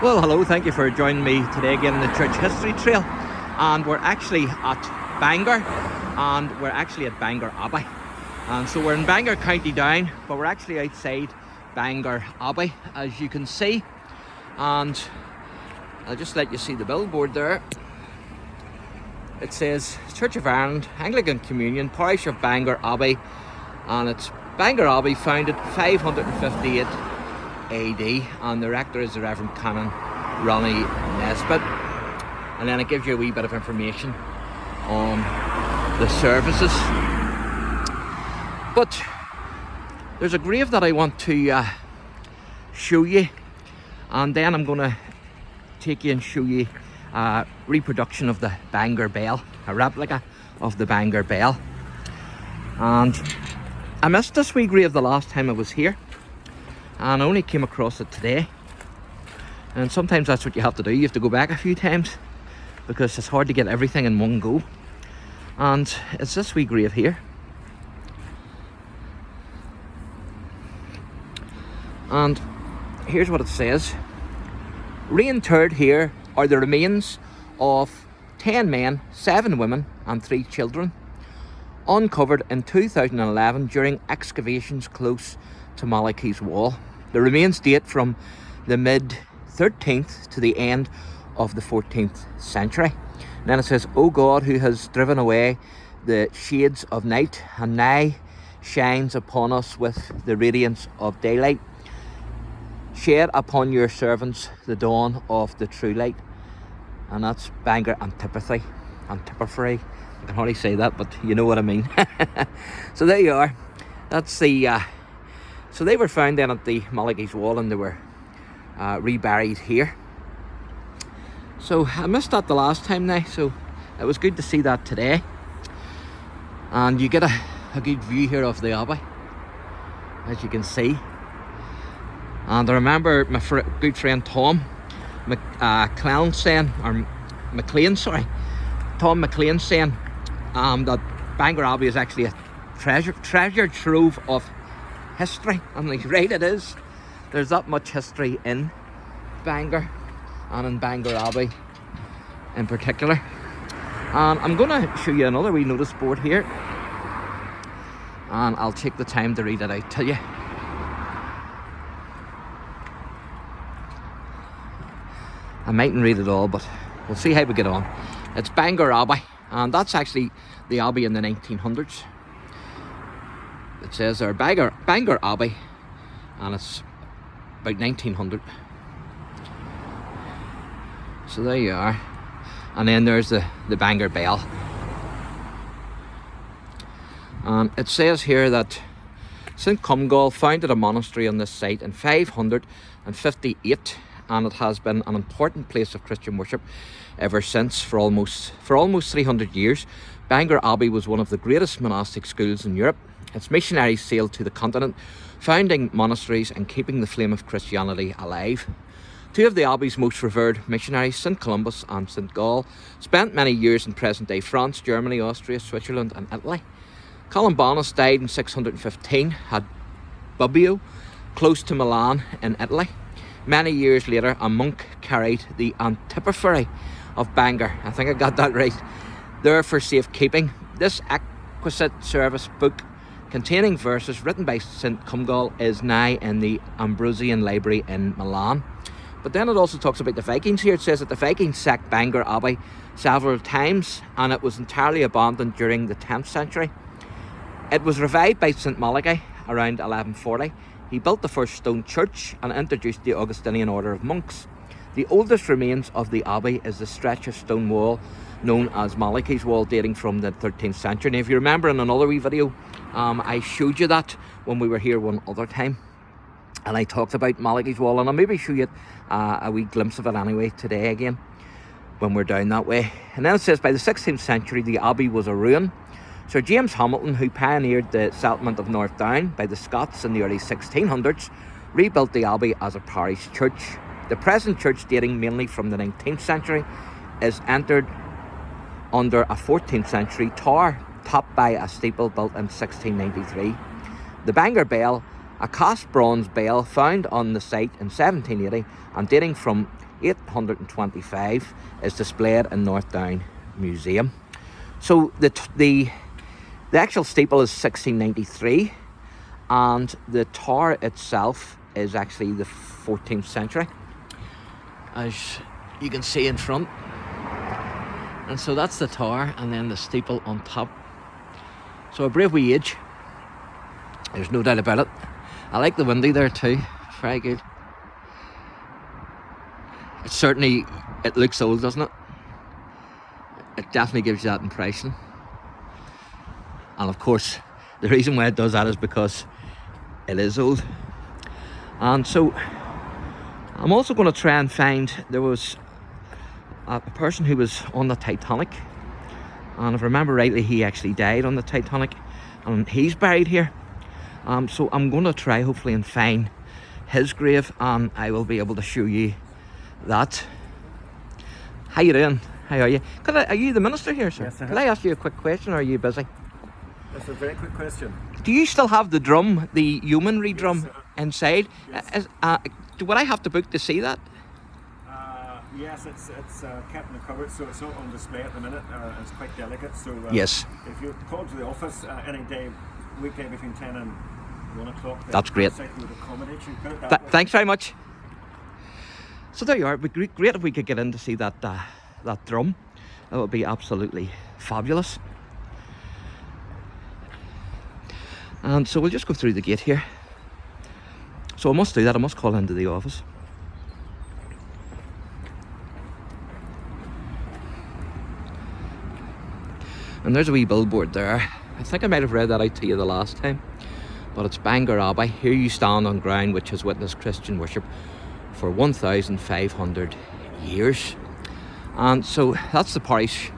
Well, hello, thank you for joining me today again on the Church History Trail. And we're actually at Bangor, and we're actually at Bangor Abbey. And so we're in Bangor, County Down, but we're actually outside Bangor Abbey, as you can see. And I'll just let you see the billboard there. It says Church of Ireland, Anglican Communion, Parish of Bangor Abbey. And it's Bangor Abbey, founded 558 AD, and the rector is the Reverend Canon Ronnie Nesbitt. And then it gives you a wee bit of information on the services. But there's a grave that I want to show you, and then I'm going to take you and show you a reproduction of the Bangor Bell, a replica of the Bangor Bell. And I missed this wee grave the last time I was here, and I only came across it today. And sometimes that's what you have to do, you have to go back a few times because it's hard to get everything in one go. And it's this wee grave here. And here's what it says. Reinterred here are the remains of 10 men, 7 women and 3 children, uncovered in 2011 during excavations close to Malachy's Wall. The remains date from the mid-13th to the end of the 14th century. And then it says, O God, who has driven away the shades of night and now shines upon us with the radiance of daylight, shed upon your servants the dawn of the true light. And that's Bangor Antipathy. Antipathy. I can hardly say that, but you know what I mean. So there you are. That's the... So they were found then at the Malachy's Wall, and they were reburied here. So I missed that the last time now, so it was good to see that today. And you get a good view here of the Abbey, as you can see. And I remember my good friend Tom McLean saying, Tom McLean saying that Bangor Abbey is actually a treasure trove of history. And like, right, it is. There's that much history in Bangor and in Bangor Abbey in particular. And I'm going to show you another wee notice board here, and I'll take the time to read it out to you. I mightn't read it all, but we'll see how we get on. It's Bangor Abbey, and that's actually the Abbey in the 1900s. It says there, Bangor Abbey, and it's about 1900. So there you are. And then there's the Bangor Bell. And it says here that St Cumgall founded a monastery on this site in 558, and it has been an important place of Christian worship ever since. For almost 300 years, Bangor Abbey was one of the greatest monastic schools in Europe. Its missionaries sailed to the continent, founding monasteries and keeping the flame of Christianity alive. 2 of the Abbey's most revered missionaries, St Columba and St Gall, spent many years in present-day France, Germany, Austria, Switzerland and Italy. Columbanus died in 615 at Bobbio, close to Milan in Italy. Many years later, a monk carried the Antipathy of Bangor, I think I got that right, there for safekeeping. This exquisite service book, containing verses written by St Cumgall, is now in the Ambrosian Library in Milan. But then it also talks about the Vikings here. It says that the Vikings sacked Bangor Abbey several times, and it was entirely abandoned during the 10th century. It was revived by St Malachy around 1140. He built the first stone church and introduced the Augustinian order of monks. The oldest remains of the abbey is the stretch of stone wall known as Malachy's Wall, dating from the 13th century. Now, if you remember in another wee video, I showed you that when we were here one other time, and I talked about Malachy's Wall, and I'll maybe show you a wee glimpse of it anyway today again when we're down that way. And then it says, by the 16th century, the abbey was a ruin. Sir James Hamilton, who pioneered the settlement of North Down by the Scots in the early 1600s, rebuilt the abbey as a parish church. The present church, dating mainly from the 19th century, is entered under a 14th century tower topped by a steeple built in 1693. The Bangor Bell, a cast bronze bell found on the site in 1780 and dating from 825 is displayed in North Down Museum. So the actual steeple is 1693, and the tower itself is actually the 14th century, as you can see in front. And so that's the tower, and then the steeple on top. So a brave wee age, there's no doubt about it. I like the window there too, very good. It looks old, doesn't it? It definitely gives you that impression. And of course, the reason why it does that is because it is old. And so I'm also going to try and find, there was a person who was on the Titanic, and if I remember rightly, he actually died on the Titanic, and he's buried here. So I'm going to try hopefully and find his grave, and I will be able to show you that. How you doing? How are you? Are you the minister here, sir? Yes, Can I ask you a quick question, or are you busy? That's a very quick question. Do you still have the drum, the yeomanry drum, Yes, inside? yes. Would I have to book to see that? Yes, it's kept in the cupboard, so it's not on display at the minute. It's quite delicate, so Yes. if you call to the office any day, weekday between 10 and 1 o'clock, That's great. would accommodate you. Put it that way. Thanks very much. So there you are. It would be great if we could get in to see that drum. That would be absolutely fabulous. And so we'll just go through the gate here. So I must do that. I must call into the office. And there's a wee billboard there. I think I might have read that out to you the last time. But it's BANGOR ABBEY. Here you stand on ground which has witnessed Christian worship for 1,500 years. And so that's the parish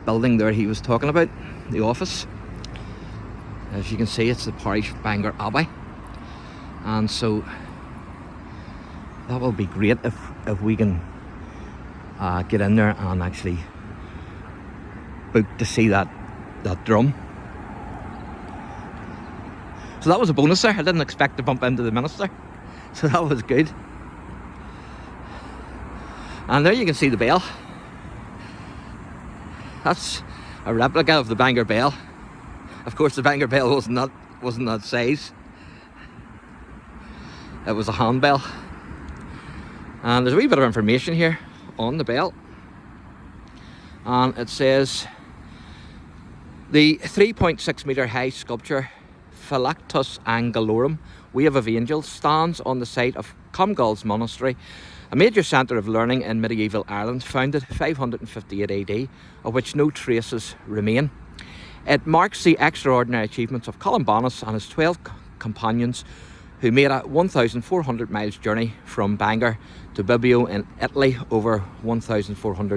building there he was talking about, the office. As you can see, it's the parish of BANGOR ABBEY. And so that will be great if we can get in there and actually book to see that drum. So that was a bonus there. I didn't expect to bump into the minister, so that was good. And there you can see the bell. That's a replica of the BANGOR bell. Of course, the BANGOR bell wasn't that size. It was a handbell. And there's a wee bit of information here on the bell. And it says the 3.6 metre high sculpture Philactus Angelorum, Wave of Angels, stands on the site of Comgall's Monastery, a major centre of learning in medieval Ireland, founded 558 AD, of which no traces remain. It marks the extraordinary achievements of Columbanus and his 12 companions, who made a 1,400 miles journey from Bangor to Bobbio in Italy over 1,400